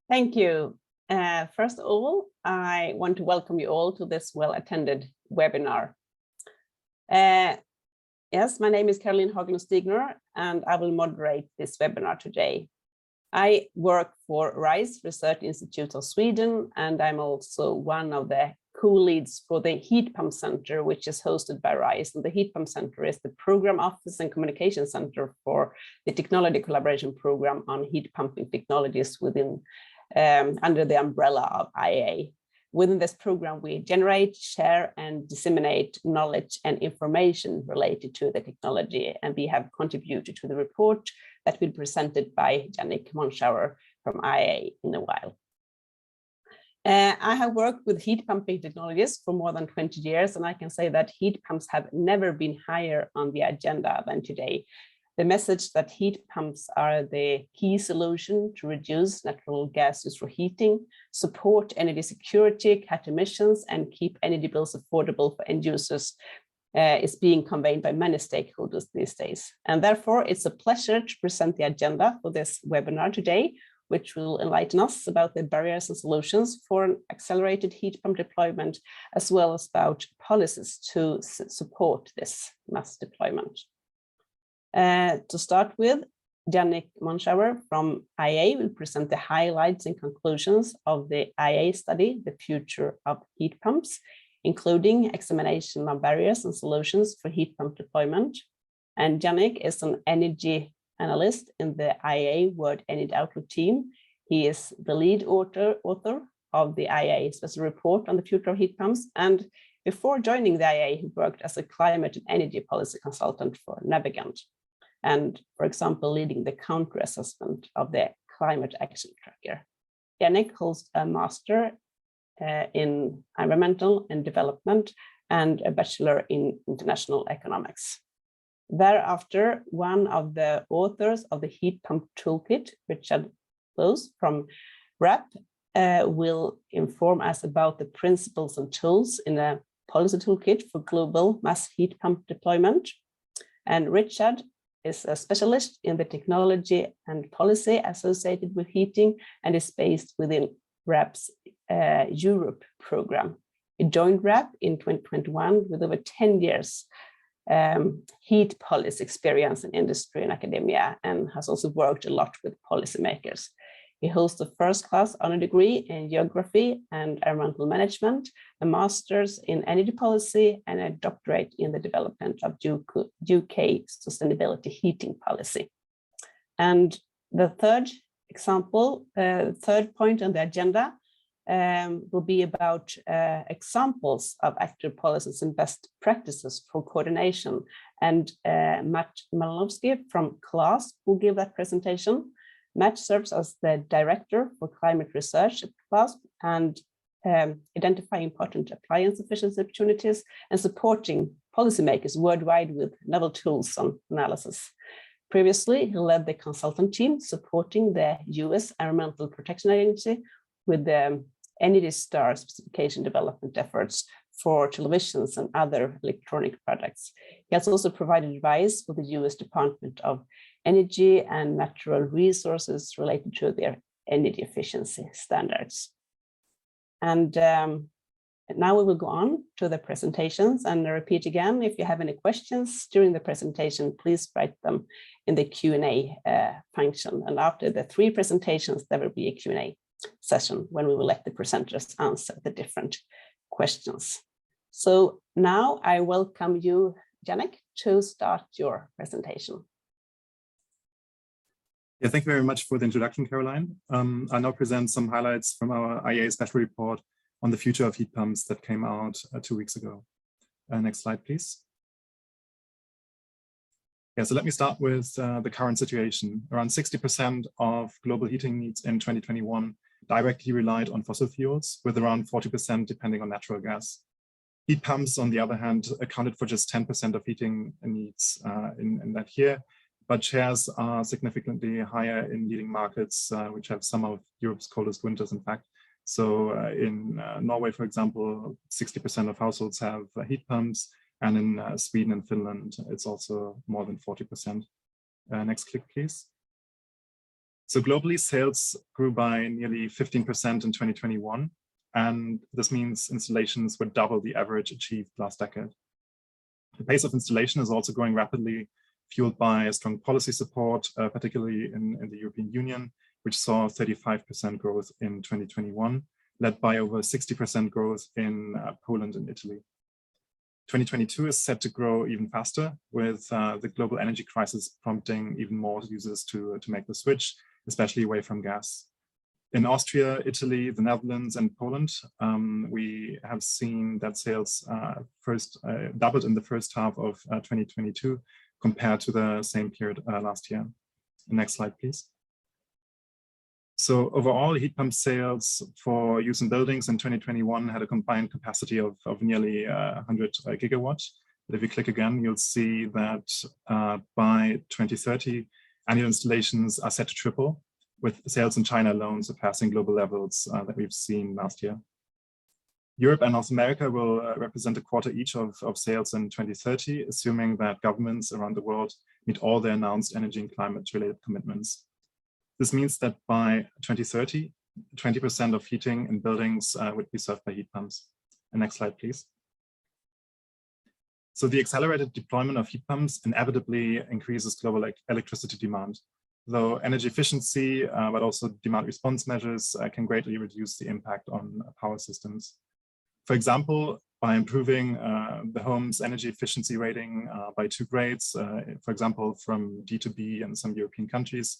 Thank you. First of all, I want to welcome you all to this well-attended webinar. Yes, my name is Caroline Haglund-Stigner, and I will moderate this webinar today. I work for RISE Research Institute of Sweden, and I'm also one of the co-leads for the Heat Pump Center, which is hosted by RISE. And the Heat Pump Center is the program office and communication center for the technology collaboration program on heat pumping technologies within under the umbrella of IEA. Within this program, we generate, share, and disseminate knowledge and information related to the technology, and we have contributed to the report that will be presented by Yannick Monschauer from IEA in a while. I have worked with heat pumping technologies for more than 20 years, and I can say that heat pumps have never been higher on the agenda than today. The message that heat pumps are the key solution to reduce natural gas use for heating, support energy security, cut emissions, and keep energy bills affordable for end users is being conveyed by many stakeholders these days. And therefore, it's a pleasure to present the agenda for this webinar today, which will enlighten us about the barriers and solutions for an accelerated heat pump deployment, as well as about policies to support this mass deployment. To start with, Yannick Monschauer from IEA will present the highlights and conclusions of the IEA study, The Future of Heat Pumps, including examination of barriers and solutions for heat pump deployment. And Yannick is an energy analyst in the IEA World Energy Outlook team. He is the lead author of the IEA special report on the future of heat pumps. And before joining the IEA, he worked as a climate and energy policy consultant for Navigant. And, for example, leading the counter-assessment of the climate action tracker. Yannick holds a master in environmental and development and a bachelor in international economics. Thereafter, one of the authors of the heat pump toolkit, Richard Close from RAP, will inform us about the principles and tools in a policy toolkit for global mass heat pump deployment. And Richard is a specialist in the technology and policy associated with heating and is based within RAP's Europe program. He joined RAP in 2021 with over 10 years heat policy experience in industry and academia, and has also worked a lot with policymakers. He holds a first-class honor degree in geography and environmental management, a master's in energy policy, and a doctorate in the development of UK sustainability heating policy. And the third example, third point on the agenda will be about examples of active policies and best practices for coordination. And Malinowski from CLASP will give that presentation. Matt serves as the director for climate research at CLASP and identifying important appliance efficiency opportunities and supporting policymakers worldwide with novel tools on analysis. Previously, he led the consultant team supporting the US Environmental Protection Agency with the Energy Star specification development efforts for televisions and other electronic products. He has also provided advice for the US Department of Energy and Natural Resources related to their energy efficiency standards. And now we will go on to the presentations, and I repeat again, if you have any questions during the presentation, please write them in the Q&A function. And after the 3 presentations, there will be a Q&A session when we will let the presenters answer the different questions. So now I welcome you, Yannick, to start your presentation. Yeah, thank you very much for the introduction, Caroline. I'll now present some highlights from our IEA special report on the future of heat pumps that came out 2 weeks ago. Next slide, please. Yeah, so let me start with the current situation. Around 60% of global heating needs in 2021 directly relied on fossil fuels, with around 40% depending on natural gas. Heat pumps, on the other hand, accounted for just 10% of heating needs in that year, but shares are significantly higher in leading markets, which have some of Europe's coldest winters, in fact. So in Norway, for example, 60% of households have heat pumps, and in Sweden and Finland, it's also more than 40%. Next click, please. So globally, sales grew by nearly 15% in 2021, and this means installations were double the average achieved last decade. The pace of installation is also growing rapidly, fueled by strong policy support, particularly in the European Union, which saw 35% growth in 2021, led by over 60% growth in Poland and Italy. 2022 is set to grow even faster, with the global energy crisis prompting even more users to make the switch, especially away from gas. In Austria, Italy, the Netherlands, and Poland, we have seen that sales first doubled in the first half of 2022 compared to the same period last year. Next slide, please. So overall, heat pump sales for use in buildings in 2021 had a combined capacity of nearly 100 gigawatts. But if you click again, you'll see that by 2030, annual installations are set to triple, with sales in China alone surpassing global levels that we've seen last year. Europe and North America will represent a quarter each of sales in 2030, assuming that governments around the world meet all their announced energy and climate-related commitments. This means that by 2030, 20% of heating in buildings would be served by heat pumps. And next slide, please. So the accelerated deployment of heat pumps inevitably increases global electricity demand, though energy efficiency, but also demand response measures can greatly reduce the impact on power systems. For example, by improving the home's energy efficiency rating by 2 grades, for example, from D to B in some European countries,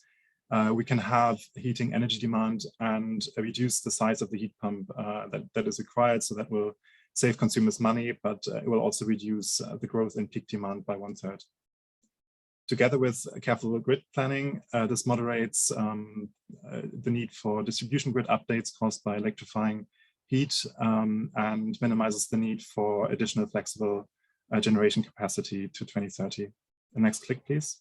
we can have heating energy demand and reduce the size of the heat pump that is required. So that will save consumers money, but it will also reduce the growth in peak demand by 1/3. Together with careful grid planning, this moderates the need for distribution grid updates caused by electrifying heat and minimizes the need for additional flexible generation capacity to 2030. The next click, please.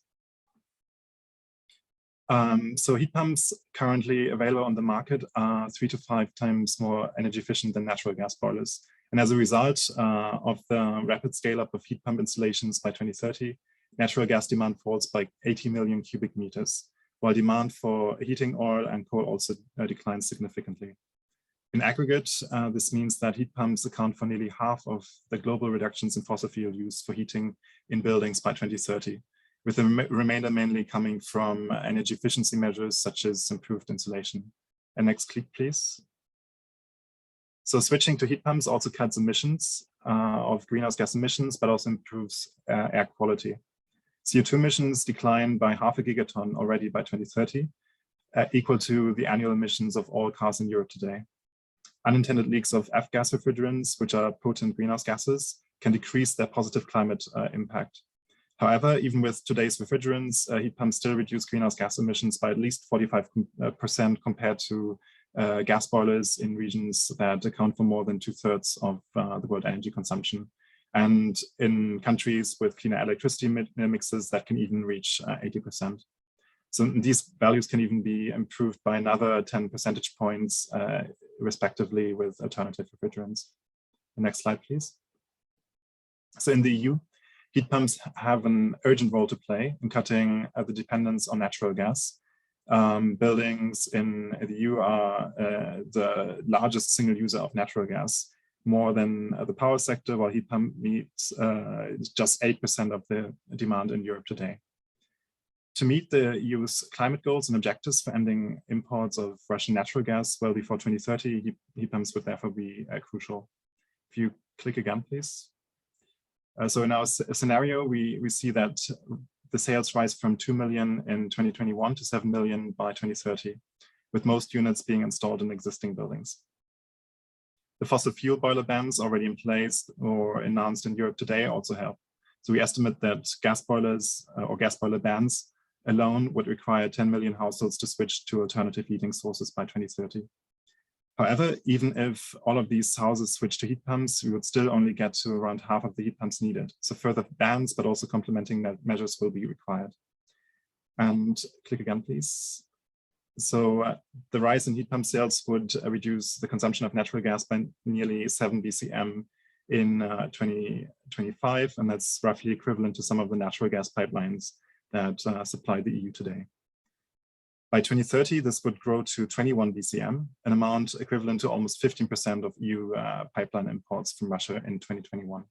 So heat pumps currently available on the market are 3 to 5 times more energy efficient than natural gas boilers. And as a result of the rapid scale up of heat pump installations by 2030, natural gas demand falls by 80 million cubic meters, while demand for heating oil and coal also declines significantly. In aggregate, this means that heat pumps account for nearly half of the global reductions in fossil fuel use for heating in buildings by 2030. With the remainder mainly coming from energy efficiency measures such as improved insulation. And next click, please. So switching to heat pumps also cuts emissions of greenhouse gas emissions, but also improves air quality. CO2 emissions decline by 0.5 gigaton already by 2030, equal to the annual emissions of all cars in Europe today. Unintended leaks of F-gas refrigerants, which are potent greenhouse gases, can decrease their positive climate impact. However, even with today's refrigerants, heat pumps still reduce greenhouse gas emissions by at least 45% compared to gas boilers in regions that account for more than 2/3 of the world energy consumption. And in countries with cleaner electricity mixes, that can even reach 80%. So these values can even be improved by another 10 percentage points, respectively, with alternative refrigerants. The next slide, please. So in the EU, heat pumps have an urgent role to play in cutting the dependence on natural gas. Buildings in the EU are the largest single user of natural gas, more than the power sector, while heat pump meets just 8% of the demand in Europe today. To meet the EU's climate goals and objectives for ending imports of Russian natural gas well before 2030, heat pumps would therefore be crucial. If you click again, please. So in our scenario, we see that the sales rise from 2 million in 2021 to 7 million by 2030, with most units being installed in existing buildings. The fossil fuel boiler bans already in place or announced in Europe today also help. So we estimate that gas boilers or gas boiler bans alone would require 10 million households to switch to alternative heating sources by 2030. However, even if all of these houses switch to heat pumps, we would still only get to around half of the heat pumps needed. So further bans, but also complementing measures will be required. And click again, please. So the rise in heat pump sales would reduce the consumption of natural gas by nearly 7 BCM in 2025. And that's roughly equivalent to some of the natural gas pipelines that supply the EU today. By 2030, this would grow to 21 BCM, an amount equivalent to almost 15% of EU pipeline imports from Russia in 2021.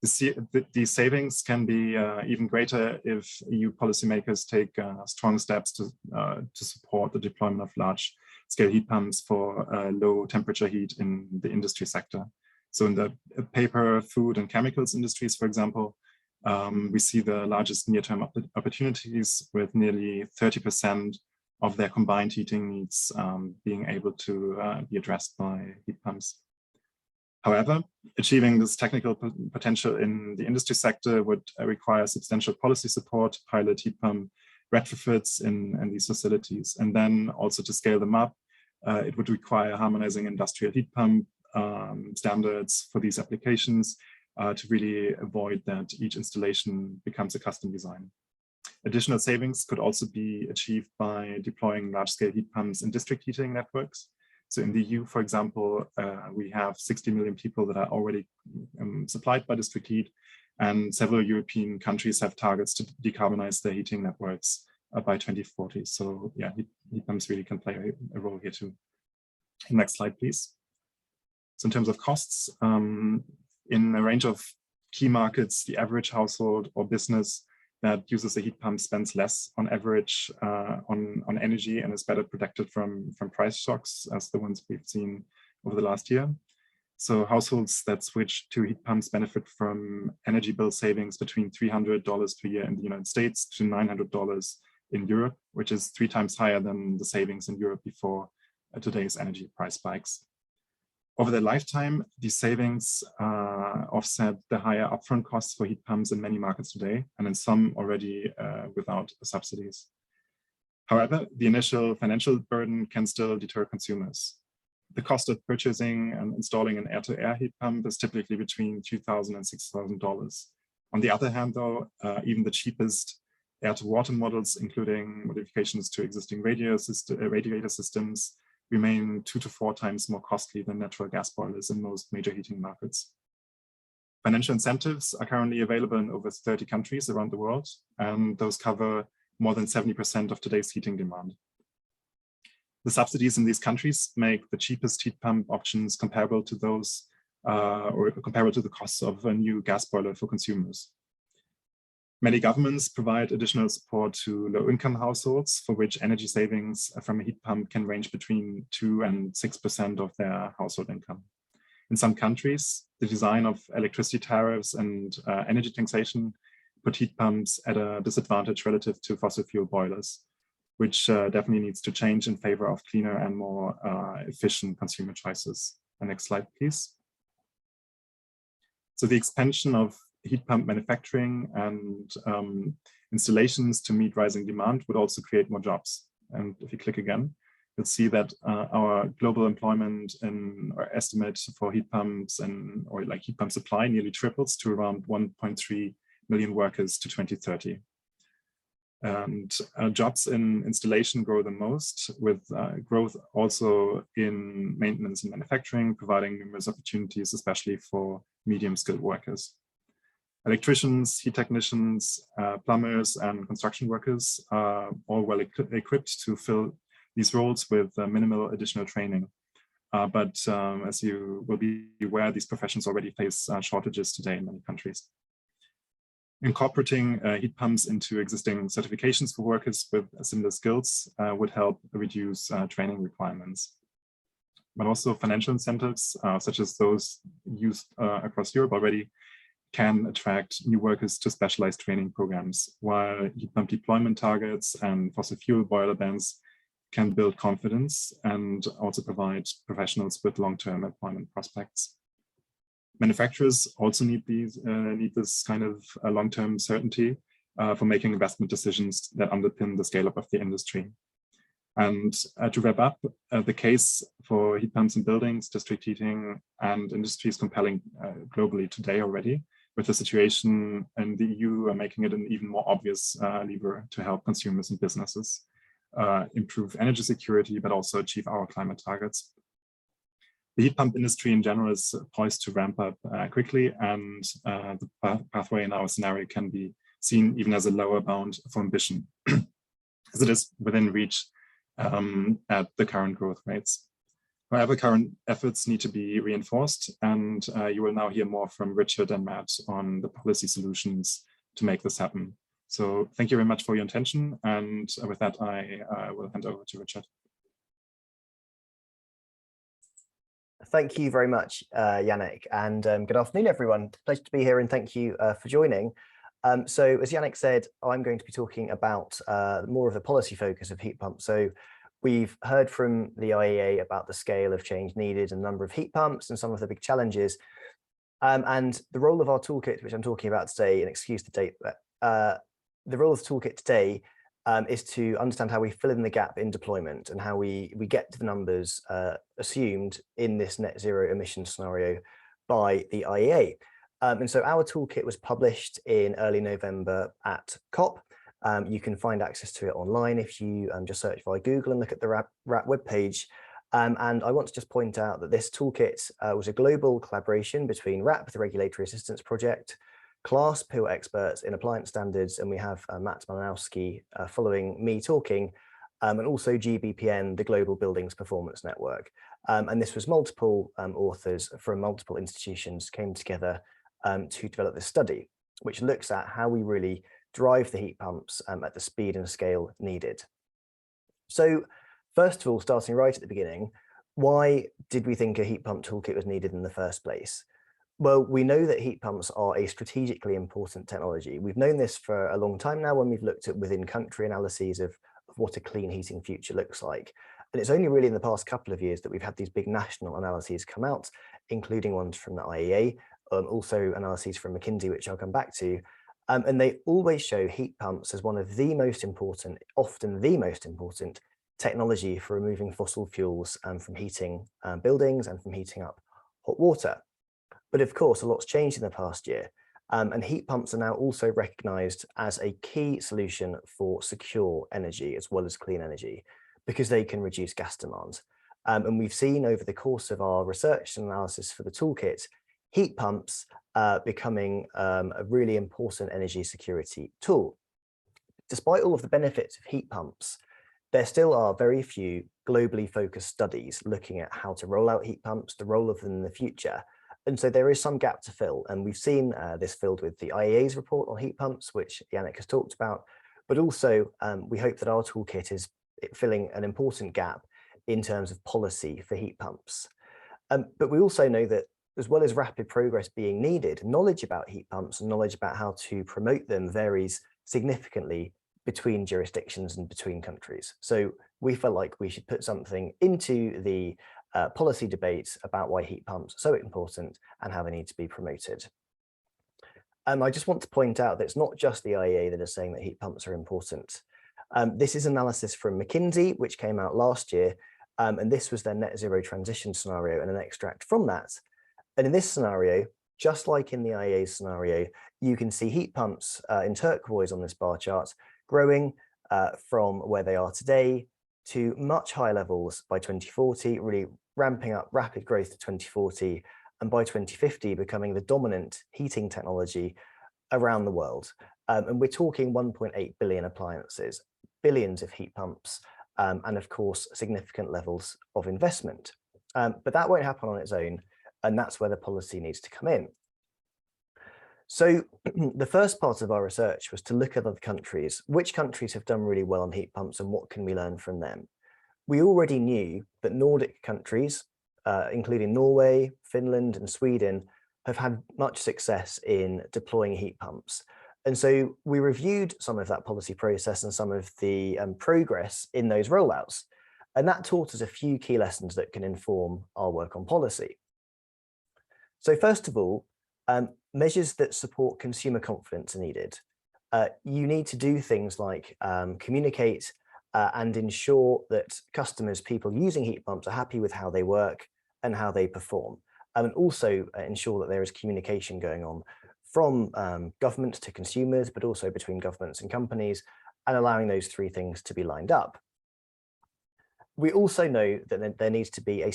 These savings can be even greater if EU policymakers take strong steps to support the deployment of large-scale heat pumps for low temperature heat in the industry sector. So in the paper, food, and chemicals industries, for example, we see the largest near-term opportunities with nearly 30% of their combined heating needs being able to be addressed by heat pumps. However, achieving this technical potential in the industry sector would require substantial policy support, pilot heat pump retrofits in these facilities, and then also to scale them up, it would require harmonizing industrial heat pump standards for these applications to really avoid that each installation becomes a custom design. Additional savings could also be achieved by deploying large-scale heat pumps in district heating networks. So in the EU, for example, we have 60 million people that are already supplied by district heat, and several European countries have targets to decarbonize their heating networks by 2040. So yeah, heat pumps really can play a role here too. Next slide, please. So in terms of costs, in a range of key markets, the average household or business that uses a heat pump spends less on average on energy and is better protected from price shocks as the ones we've seen over the last year. So households that switch to heat pumps benefit from energy bill savings between $300 per year in the United States to $900 in Europe, which is 3 times higher than the savings in Europe before today's energy price spikes. Over their lifetime, these savings offset the higher upfront costs for heat pumps in many markets today, and in some already without subsidies. However, the initial financial burden can still deter consumers. The cost of purchasing and installing an air-to-air heat pump is typically between $2,000 and $6,000. On the other hand, though, even the cheapest air-to-water models, including modifications to existing radiator systems, remain 2 to 4 times more costly than natural gas boilers in most major heating markets. Financial incentives are currently available in over 30 countries around the world, and those cover more than 70% of today's heating demand. The subsidies in these countries make the cheapest heat pump options comparable to those, or comparable to the costs of a new gas boiler for consumers. Many governments provide additional support to low-income households for which energy savings from a heat pump can range between 2 and 6% of their household income. In some countries, the design of electricity tariffs and energy taxation put heat pumps at a disadvantage relative to fossil fuel boilers, which definitely needs to change in favor of cleaner and more efficient consumer choices. The next slide, please. So the expansion of heat pump manufacturing and installations to meet rising demand would also create more jobs. And if you click again, you'll see that our global employment and our estimate for heat pumps or heat pump supply nearly triples to around 1.3 million workers to 2030. And jobs in installation grow the most, with growth also in maintenance and manufacturing, providing numerous opportunities, especially for medium-skilled workers. Electricians, heat technicians, plumbers, and construction workers are all well equipped to fill these roles with minimal additional training. But as you will be aware, these professions already face shortages today in many countries. Incorporating heat pumps into existing certifications for workers with similar skills would help reduce training requirements. But also financial incentives, such as those used across Europe already, can attract new workers to specialized training programs, while heat pump deployment targets and fossil fuel boiler bans can build confidence and also provide professionals with long-term employment prospects. Manufacturers also need this kind of long-term certainty for making investment decisions that underpin the scale-up of the industry. And to wrap up, the case for heat pumps in buildings, district heating, and industry is compelling globally today already, with the situation in the EU making it an even more obvious lever to help consumers and businesses improve energy security, but also achieve our climate targets. The heat pump industry in general is poised to ramp up quickly, and the pathway in our scenario can be seen even as a lower bound for ambition. as it is within reach at the current growth rates. However, current efforts need to be reinforced, and you will now hear more from Richard and Matt on the policy solutions to make this happen. So thank you very much for your attention, and with that, I will hand over to Richard. Thank you very much, Yannick, and good afternoon, everyone. Pleasure to be here, and thank you for joining. So as Yannick said, I'm going to be talking about more of the policy focus of heat pumps. So we've heard from the IEA about the scale of change needed and number of heat pumps and some of the big challenges. And the role of our toolkit, which I'm talking about today, and excuse the date, but the role of the toolkit today is to understand how we fill in the gap in deployment and how we get to the numbers assumed in this net zero emission scenario by the IEA. And so our toolkit was published in early November at COP. You can find access to it online if you just search via Google and look at the RAP webpage. And I want to just point out that this toolkit was a global collaboration between RAP, the Regulatory Assistance Project, CLASP, who are experts in appliance standards, and we have Matt Malinowski following me talking, and also GBPN, the Global Buildings Performance Network. And this was multiple authors from multiple institutions came together to develop this study, which looks at how we really drive the heat pumps at the speed and scale needed. So first of all, starting right at the beginning, why did we think a heat pump toolkit was needed in the first place? Well, we know that heat pumps are a strategically important technology. We've known this for a long time now when we've looked at within country analyses of what a clean heating future looks like. And it's only really in the past couple of years that we've had these big national analyses come out, including ones from the IEA, also analyses from McKinsey, which I'll come back to. And they always show heat pumps as one of the most important, often the most important technology for removing fossil fuels from heating buildings and from heating up hot water. But of course, a lot's changed in the past year. And heat pumps are now also recognized as a key solution for secure energy as well as clean energy, because they can reduce gas demand. And we've seen over the course of our research and analysis for the toolkit, heat pumps becoming a really important energy security tool. Despite all of the benefits of heat pumps, there still are very few globally focused studies looking at how to roll out heat pumps, the role of them in the future. And so there is some gap to fill. And we've seen this filled with the IEA's report on heat pumps, which Yannick has talked about. But also we hope that our toolkit is filling an important gap in terms of policy for heat pumps. But we also know that as well as rapid progress being needed, knowledge about heat pumps and knowledge about how to promote them varies significantly between jurisdictions and between countries. So we felt like we should put something into the policy debates about why heat pumps are so important and how they need to be promoted. I just want to point out that it's not just the IEA that is saying that heat pumps are important. This is analysis from McKinsey, which came out last year, and this was their net zero transition scenario and an extract from that. And in this scenario, just like in the IEA scenario, you can see heat pumps in turquoise on this bar chart growing from where they are today to much higher levels by 2040, really ramping up rapid growth to 2040, and by 2050 becoming the dominant heating technology around the world. And we're talking 1.8 billion appliances, billions of heat pumps, and of course, significant levels of investment. But that won't happen on its own. And that's where the policy needs to come in. So the first part of our research was to look at other countries, which countries have done really well on heat pumps and what can we learn from them. We already knew that Nordic countries, including Norway, Finland and Sweden, have had much success in deploying heat pumps. And so we reviewed some of that policy process and some of the progress in those rollouts. And that taught us a few key lessons that can inform our work on policy. So first of all, measures that support consumer confidence are needed. You need to do things like communicate and ensure that customers, people using heat pumps, are happy with how they work and how they perform. And also ensure that there is communication going on from governments to consumers, but also between governments and companies, and allowing those three things to be lined up. We also know that there needs to be a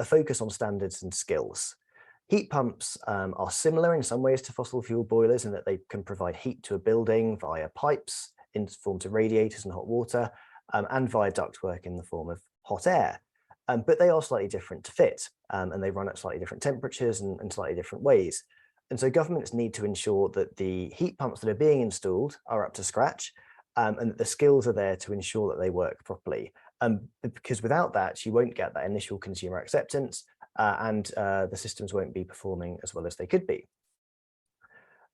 focus on standards and skills. Heat pumps are similar in some ways to fossil fuel boilers in that they can provide heat to a building via pipes in forms of radiators and hot water, and via ductwork in the form of hot air. But they are slightly different to fit, and they run at slightly different temperatures and slightly different ways. And so governments need to ensure that the heat pumps that are being installed are up to scratch, and that the skills are there to ensure that they work properly. Because without that, you won't get that initial consumer acceptance, and the systems won't be performing as well as they could be.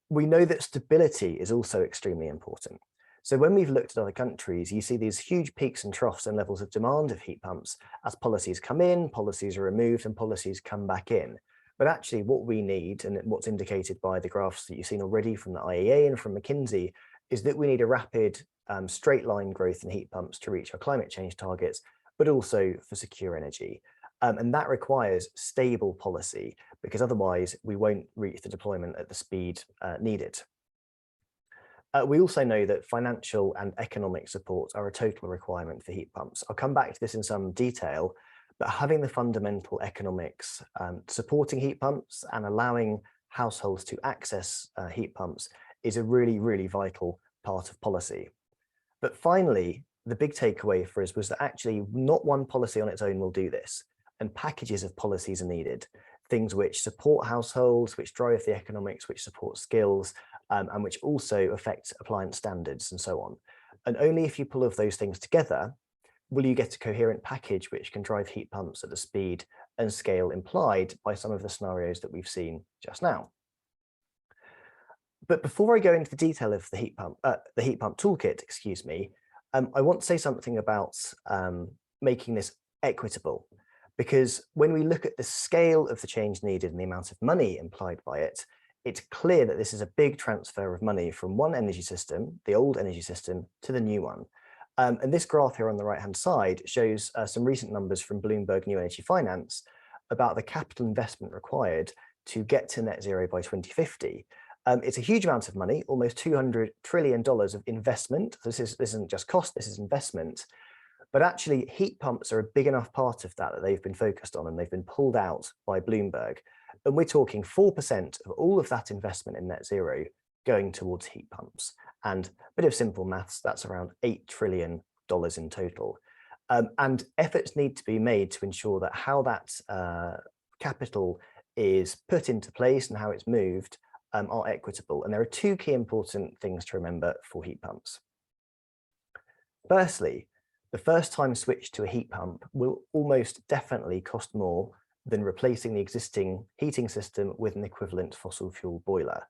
We know that stability is also extremely important. So when we've looked at other countries, you see these huge peaks and troughs and levels of demand of heat pumps as policies come in, policies are removed, and policies come back in. But actually what we need, and what's indicated by the graphs that you've seen already from the IEA and from McKinsey, is that we need a rapid straight line growth in heat pumps to reach our climate change targets, but also for secure energy. And that requires stable policy, because otherwise we won't reach the deployment at the speed needed. We also know that financial and economic support are a total requirement for heat pumps. I'll come back to this in some detail, but having the fundamental economics supporting heat pumps and allowing households to access heat pumps is a really, really vital part of policy. But finally, the big takeaway for us was that actually not one policy on its own will do this, and packages of policies are needed. Things which support households, which drive the economics, which support skills, and which also affect appliance standards and so on. And only if you pull all of those things together will you get a coherent package which can drive heat pumps at the speed and scale implied by some of the scenarios that we've seen just now. But before I go into the detail of the heat pump toolkit, excuse me, I want to say something about making this equitable, because when we look at the scale of the change needed and the amount of money implied by it, it's clear that this is a big transfer of money from one energy system, the old energy system, to the new one. And this graph here on the right-hand side shows some recent numbers from Bloomberg New Energy Finance about the capital investment required to get to net zero by 2050. It's a huge amount of money, almost $200 trillion of investment. This isn't just cost, this is investment. But actually, heat pumps are a big enough part of that they've been focused on, and they've been pulled out by Bloomberg. And we're talking 4% of all of that investment in net zero going towards heat pumps. And a bit of simple maths, that's around $8 trillion in total. And efforts need to be made to ensure that how that capital is put into place and how it's moved are equitable. And there are two key important things to remember for heat pumps. Firstly, the first time switch to a heat pump will almost definitely cost more than replacing the existing heating system with an equivalent fossil fuel boiler.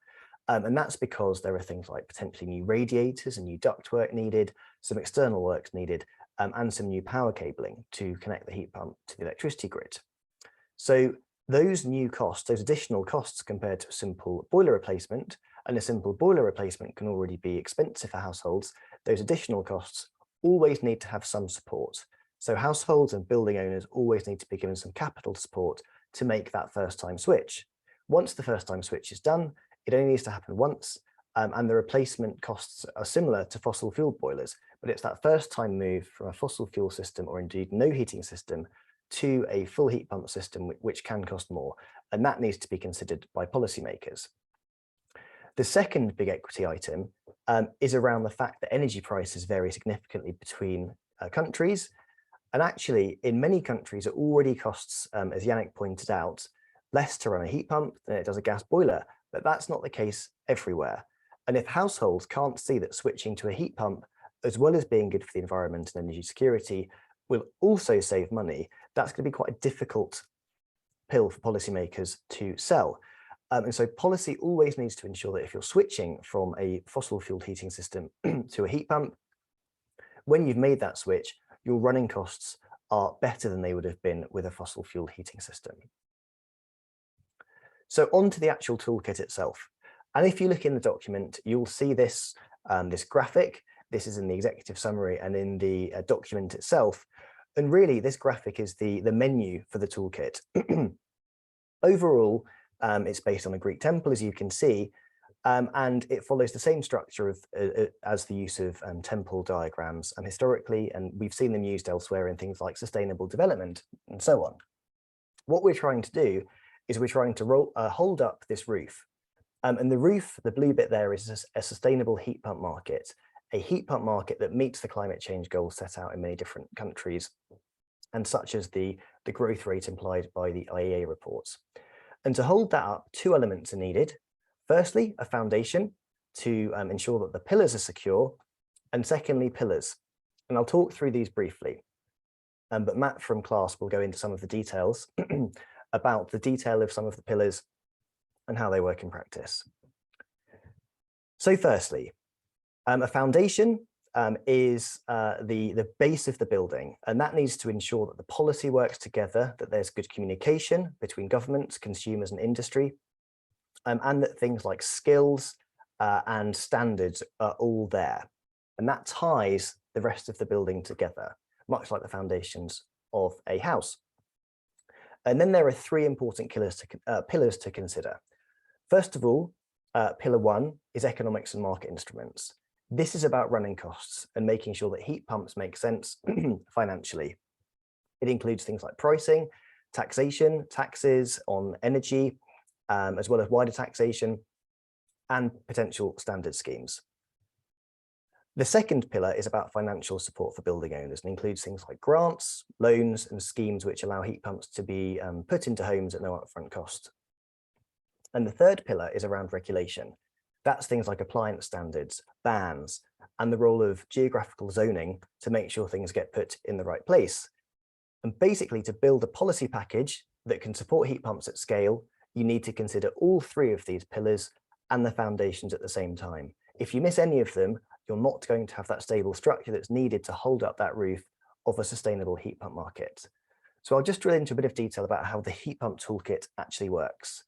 And that's because there are things like potentially new radiators and new ductwork needed, some external works needed, and some new power cabling to connect the heat pump to the electricity grid. So those new costs, those additional costs compared to a simple boiler replacement, and a simple boiler replacement can already be expensive for households, those additional costs always need to have some support. So households and building owners always need to be given some capital support to make that first time switch. Once the first time switch is done, it only needs to happen once, and the replacement costs are similar to fossil fuel boilers, but it's that first time move from a fossil fuel system, or indeed no heating system, to a full heat pump system, which can cost more, and that needs to be considered by policymakers. The second big equity item is around the fact that energy prices vary significantly between countries. And actually, in many countries, it already costs, as Yannick pointed out, less to run a heat pump than it does a gas boiler, but that's not the case everywhere. And if households can't see that switching to a heat pump, as well as being good for the environment and energy security, will also save money, that's going to be quite a difficult pill for policymakers to sell. And so policy always needs to ensure that if you're switching from a fossil fueled heating system to a heat pump, when you've made that switch, your running costs are better than they would have been with a fossil fuel heating system. So on to the actual toolkit itself. And if you look in the document, you'll see this, this graphic. This is in the executive summary and in the document itself. And really, this graphic is the menu for the toolkit. Overall, it's based on a Greek temple, as you can see, and it follows the same structure as the use of temple diagrams historically, and we've seen them used elsewhere in things like sustainable development and so on. What we're trying to do is we're trying to hold up this roof. And the roof, the blue bit there, is a sustainable heat pump market. a heat pump market that meets the climate change goals set out in many different countries, and such as the growth rate implied by the IEA reports. And to hold that up, two elements are needed. Firstly, a foundation to ensure that the pillars are secure, and secondly, pillars. And I'll talk through these briefly. But Matt from CLASP will go into some of the details about the detail of some of the pillars and how they work in practice. So firstly, a foundation is the base of the building, and that needs to ensure that the policy works together, that there's good communication between governments, consumers and industry, and that things like skills and standards are all there. And that ties the rest of the building together, much like the foundations of a house. And then there are three important pillars to consider. First of all, pillar one is economics and market instruments. This is about running costs and making sure that heat pumps make sense financially. It includes things like pricing, taxation, taxes on energy, as well as wider taxation and potential standard schemes. The second pillar is about financial support for building owners and includes things like grants, loans and schemes which allow heat pumps to be put into homes at no upfront cost. And the third pillar is around regulation. That's things like appliance standards, bans, and the role of geographical zoning to make sure things get put in the right place. And basically, to build a policy package that can support heat pumps at scale, you need to consider all three of these pillars and the foundations at the same time. If you miss any of them, you're not going to have that stable structure that's needed to hold up that roof of a sustainable heat pump market. So I'll just drill into a bit of detail about how the heat pump toolkit actually works.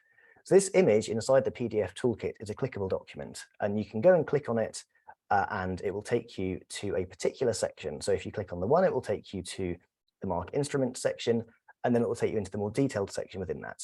So this image inside the PDF toolkit is a clickable document, and you can go and click on it and it will take you to a particular section. So if you click on the one, it will take you to the market instrument section, and then it will take you into the more detailed section within that.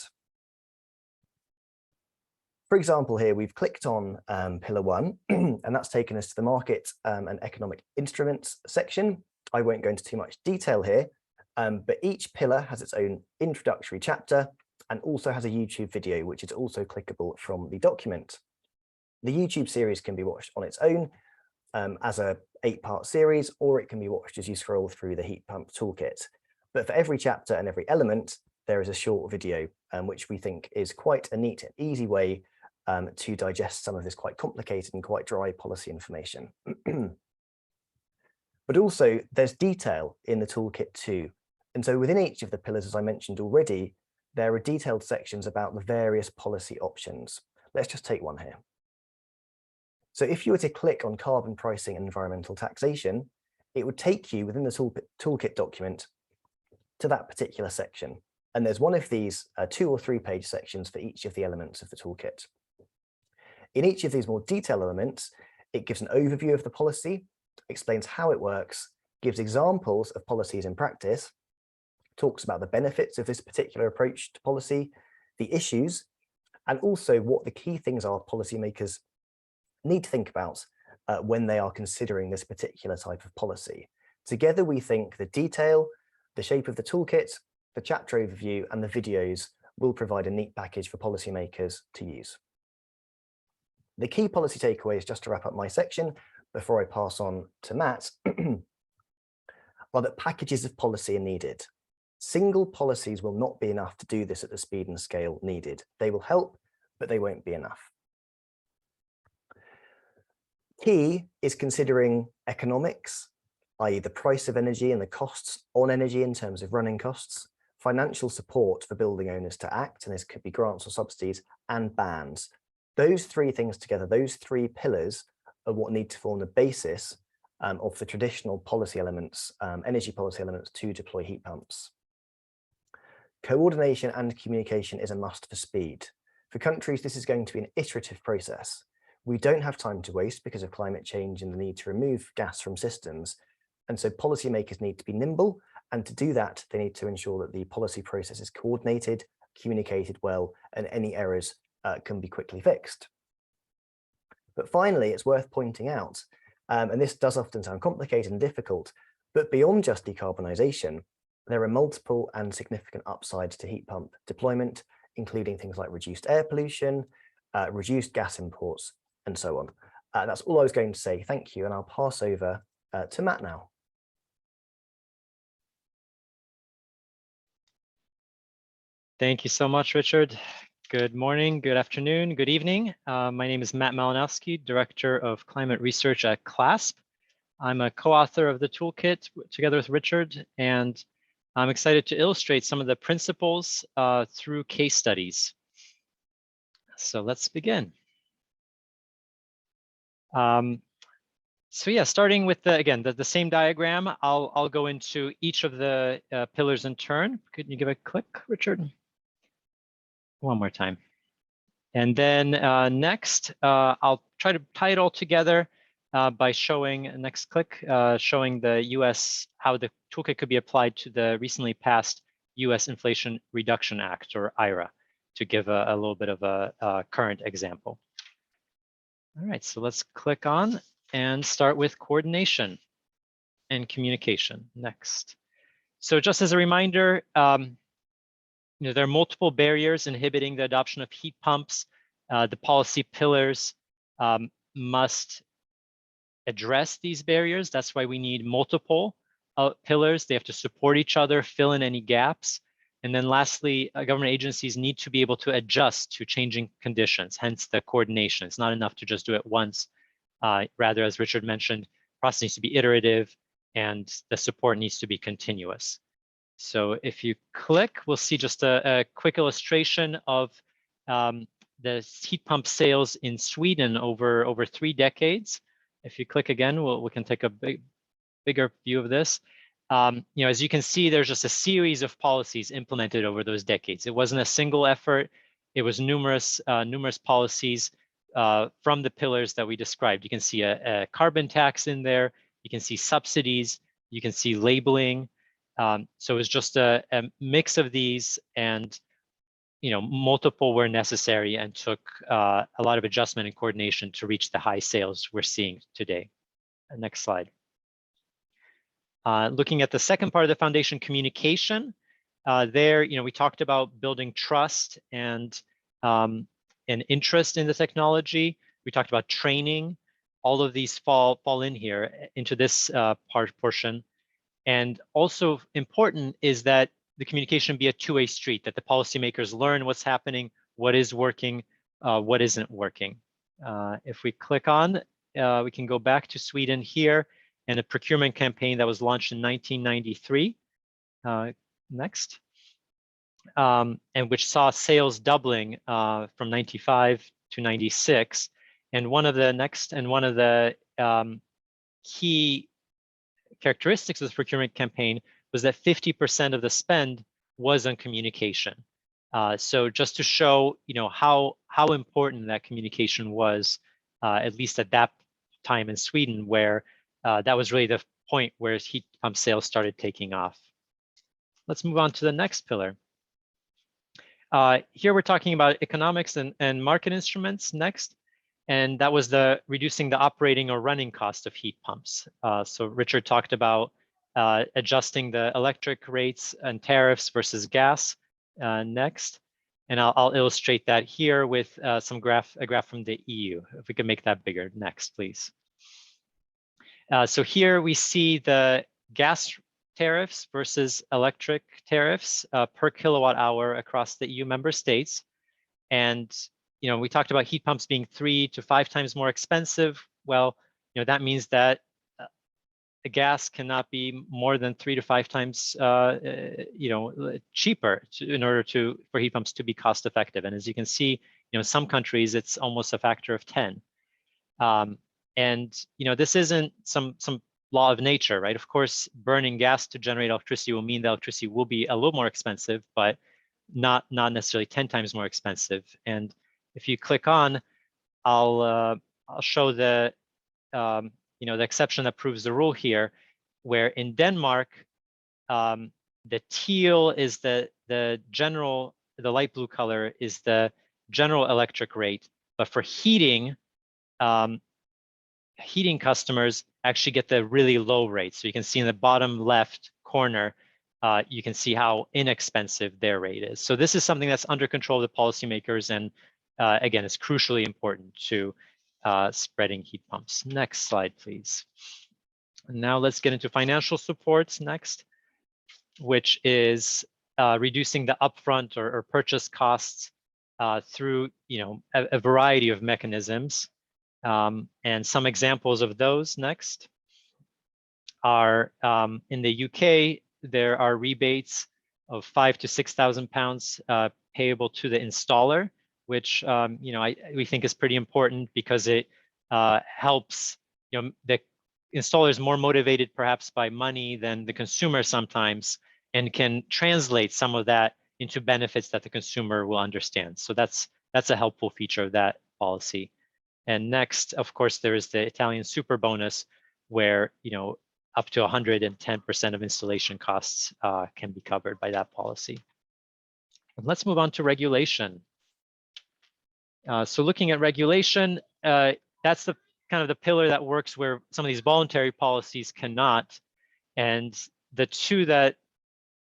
For example, here we've clicked on pillar one, and that's taken us to the market and economic instruments section. I won't go into too much detail here, but each pillar has its own introductory chapter and also has a YouTube video, which is also clickable from the document. The YouTube series can be watched on its own as a 8-part series, or it can be watched as you scroll through the heat pump toolkit. But for every chapter and every element, there is a short video, which we think is quite a neat and easy way to digest some of this quite complicated and quite dry policy information. But also there's detail in the toolkit too. And so within each of the pillars, as I mentioned already, there are detailed sections about the various policy options. Let's just take one here. So if you were to click on carbon pricing and environmental taxation, it would take you within the toolkit document to that particular section. And there's one of these 2- or 3-page sections for each of the elements of the toolkit. In each of these more detailed elements, it gives an overview of the policy, explains how it works, gives examples of policies in practice, talks about the benefits of this particular approach to policy, the issues, and also what the key things are policymakers need to think about when they are considering this particular type of policy. Together, we think the detail, the shape of the toolkit, the chapter overview, and the videos will provide a neat package for policymakers to use. The key policy takeaways, just to wrap up my section before I pass on to Matt, are that packages of policy are needed. Single policies will not be enough to do this at the speed and scale needed. They will help, but they won't be enough. Key is considering economics, i.e. the price of energy and the costs on energy in terms of running costs, financial support for building owners to act, and this could be grants or subsidies, and bans. Those three things together, those three pillars are what need to form the basis of the traditional policy elements, energy policy elements to deploy heat pumps. Coordination and communication is a must for speed. For countries, this is going to be an iterative process. We don't have time to waste because of climate change and the need to remove gas from systems. And so policymakers need to be nimble, and to do that, they need to ensure that the policy process is coordinated, communicated well, and any errors can be quickly fixed. But finally, it's worth pointing out, and this does often sound complicated and difficult, but beyond just decarbonisation, there are multiple and significant upsides to heat pump deployment, including things like reduced air pollution, reduced gas imports, and so on. That's all I was going to say. Thank you. And I'll pass over to Matt now. Thank you so much, Richard. Good morning, good afternoon, good evening. My name is Matt Malinowski, Director of Climate Research at CLASP. I'm a co-author of the toolkit together with Richard, and I'm excited to illustrate some of the principles through case studies. So let's begin. So yeah, starting with again the same diagram, I'll go into each of the pillars in turn. Could you give a click, Richard? One more time. And then next, I'll try to tie it all together by showing, next click, showing the US, how the toolkit could be applied to the recently passed US Inflation Reduction Act, or IRA, to give a little bit of a current example. All right, so let's click on and start with coordination and communication. Next. So just as a reminder, there are multiple barriers inhibiting the adoption of heat pumps. The policy pillars must address these barriers. That's why we need multiple pillars. They have to support each other, fill in any gaps. And then lastly, government agencies need to be able to adjust to changing conditions, hence the coordination. It's not enough to just do it once. Rather, as Richard mentioned, the process needs to be iterative and the support needs to be continuous. So if you click, we'll see just a quick illustration of the heat pump sales in Sweden over 3 decades. If you click again, we can take a bigger view of this. As you can see, there's just a series of policies implemented over those decades. It wasn't a single effort. It was numerous policies from the pillars that we described. You can see a carbon tax in there. You can see subsidies. You can see labeling. So it was just a mix of these, and multiple were necessary and took a lot of adjustment and coordination to reach the high sales we're seeing today. Next slide. Looking at the second part of the foundation, communication. There, we talked about building trust and interest in the technology. We talked about training. All of these fall in here into this portion. And also important is that the communication be a two-way street, that the policymakers learn what's happening, what is working, what isn't working. If we click on, we can go back to Sweden here and a procurement campaign that was launched in 1993. Next. And which saw sales doubling from 95 to 96. And one of the key characteristics of this procurement campaign was that 50% of the spend was on communication. So just to show, how important that communication was, at least at that time in Sweden, where that was really the point where heat pump sales started taking off. Let's move on to the next pillar. Here we're talking about economics and market instruments next. And that was reducing the operating or running cost of heat pumps. So Richard talked about adjusting the electric rates and tariffs versus gas next. And I'll illustrate that here with a graph from the EU. If we can make that bigger. Next, please. So here we see the gas tariffs versus electric tariffs per kilowatt hour across the EU member states. And we talked about heat pumps being 3 to 5 times more expensive. Well, that means that the gas cannot be more than 3 to 5 times, cheaper in order for heat pumps to be cost effective. And as you can see, in some countries, it's almost a factor of 10. And this isn't some law of nature, right? Of course, burning gas to generate electricity will mean the electricity will be a little more expensive, but not necessarily 10 times more expensive. And if you click on, I'll show the the exception that proves the rule here, where in Denmark, the teal is the light blue color is the general electric rate, but for heating, heating customers actually get the really low rate. So you can see in the bottom left corner, you can see how inexpensive their rate is. So this is something that's under control of the policymakers, and again, it's crucially important to spreading heat pumps. Next slide, please. And now let's get into financial supports next, which is reducing the upfront or purchase costs through a variety of mechanisms. And some examples of those next are in the UK, there are rebates of £5,000 to £6,000 payable to the installer, which we think is pretty important because it helps the installer is more motivated perhaps by money than the consumer sometimes, and can translate some of that into benefits that the consumer will understand. So that's a helpful feature of that policy. And next, of course, there is the Italian super bonus, where up to 110% of installation costs can be covered by that policy. And let's move on to regulation. So looking at regulation, that's the kind of the pillar that works where some of these voluntary policies cannot. And the two that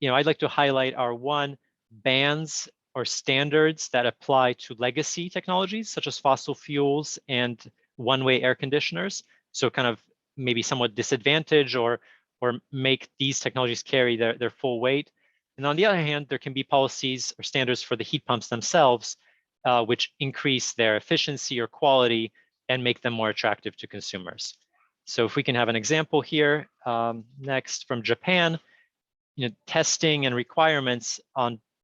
I'd like to highlight are, one, bans or standards that apply to legacy technologies such as fossil fuels and one-way air conditioners. So kind of maybe somewhat disadvantage or make these technologies carry their full weight. And on the other hand, there can be policies or standards for the heat pumps themselves, which increase their efficiency or quality and make them more attractive to consumers. So if we can have an example here, next from Japan, testing and requirements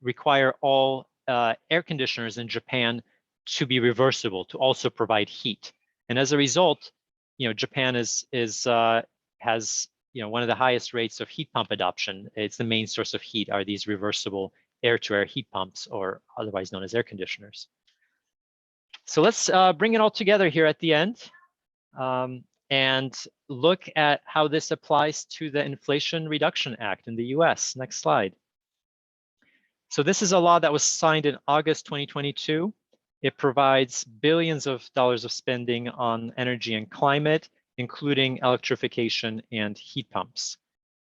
require all air conditioners in Japan to be reversible, to also provide heat. And as a result, Japan has one of the highest rates of heat pump adoption. It's the main source of heat are these reversible air-to-air heat pumps, or otherwise known as air conditioners. So let's bring it all together here at the end and look at how this applies to the Inflation Reduction Act in the US. Next slide. So this is a law that was signed in August 2022. It provides billions of dollars of spending on energy and climate, including electrification and heat pumps.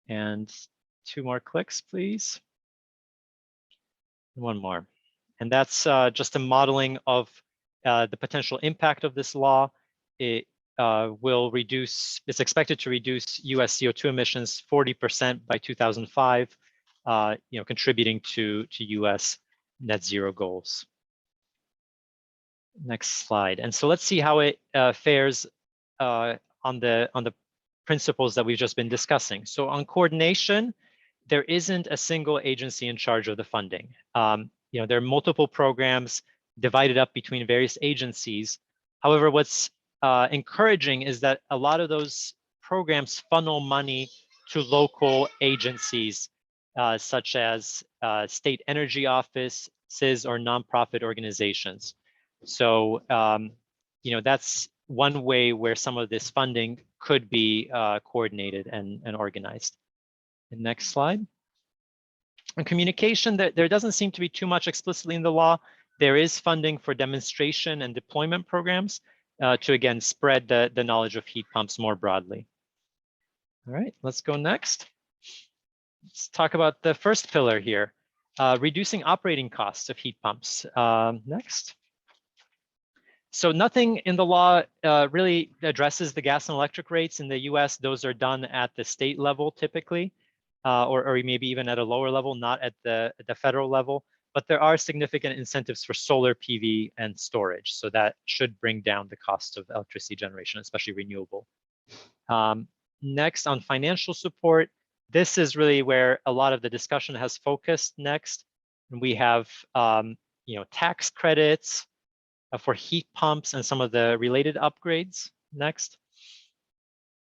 And 2 more clicks, please. One more. And that's just a modeling of the potential impact of this law. It it's expected to reduce US CO2 emissions 40% by 2005, contributing to US net zero goals. Next slide. And so let's see how it fares on the principles that we've just been discussing. So on coordination, there isn't a single agency in charge of the funding. There are multiple programs divided up between various agencies. However, what's encouraging is that a lot of those programs funnel money to local agencies, such as state energy offices or nonprofit organizations. So, that's one way where some of this funding could be coordinated and organized. And next slide. On communication, there doesn't seem to be too much explicitly in the law. There is funding for demonstration and deployment programs to, again, spread the knowledge of heat pumps more broadly. All right, let's go next. Let's talk about the first pillar here, reducing operating costs of heat pumps. Next. So nothing in the law really addresses the gas and electric rates in the US. Those are done at the state level typically, or maybe even at a lower level, not at the federal level. But there are significant incentives for solar PV and storage. So that should bring down the cost of electricity generation, especially renewable. Next, on financial support, this is really where a lot of the discussion has focused next. And we have tax credits for heat pumps and some of the related upgrades next.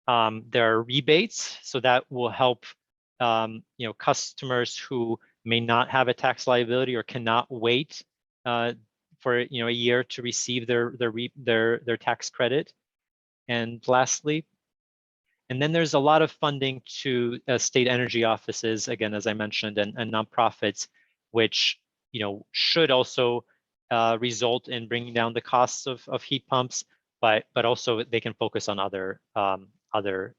There are rebates, so that will help customers who may not have a tax liability or cannot wait for a year to receive their tax credit. And lastly, and then there's a lot of funding to state energy offices, again, as I mentioned, and nonprofits, which should also result in bringing down the costs of heat pumps, but also they can focus on other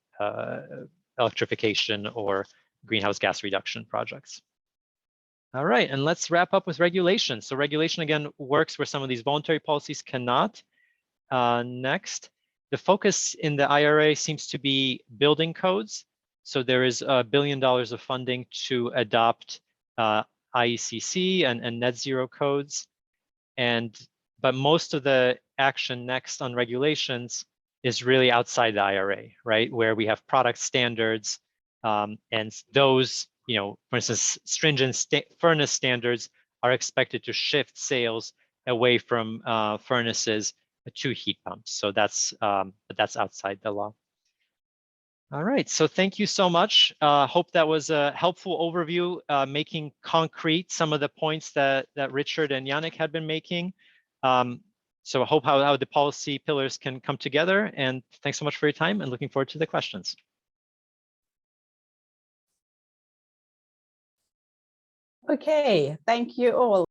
electrification or greenhouse gas reduction projects. All right, and let's wrap up with regulation. So regulation, again, works where some of these voluntary policies cannot. next. The focus in the IRA seems to be building codes. So there is $1 billion of funding to adopt IECC and net zero codes. But most of the action next on regulations is really outside the IRA, right? Where we have product standards, and those, for instance, stringent furnace standards are expected to shift sales away from furnaces to heat pumps. So that's outside the law. All right, so thank you so much. Hope that was a helpful overview, making concrete some of the points that Richard and Yannick had been making. So I hope how the policy pillars can come together, and thanks so much for your time and looking forward to the questions. Okay, thank you all.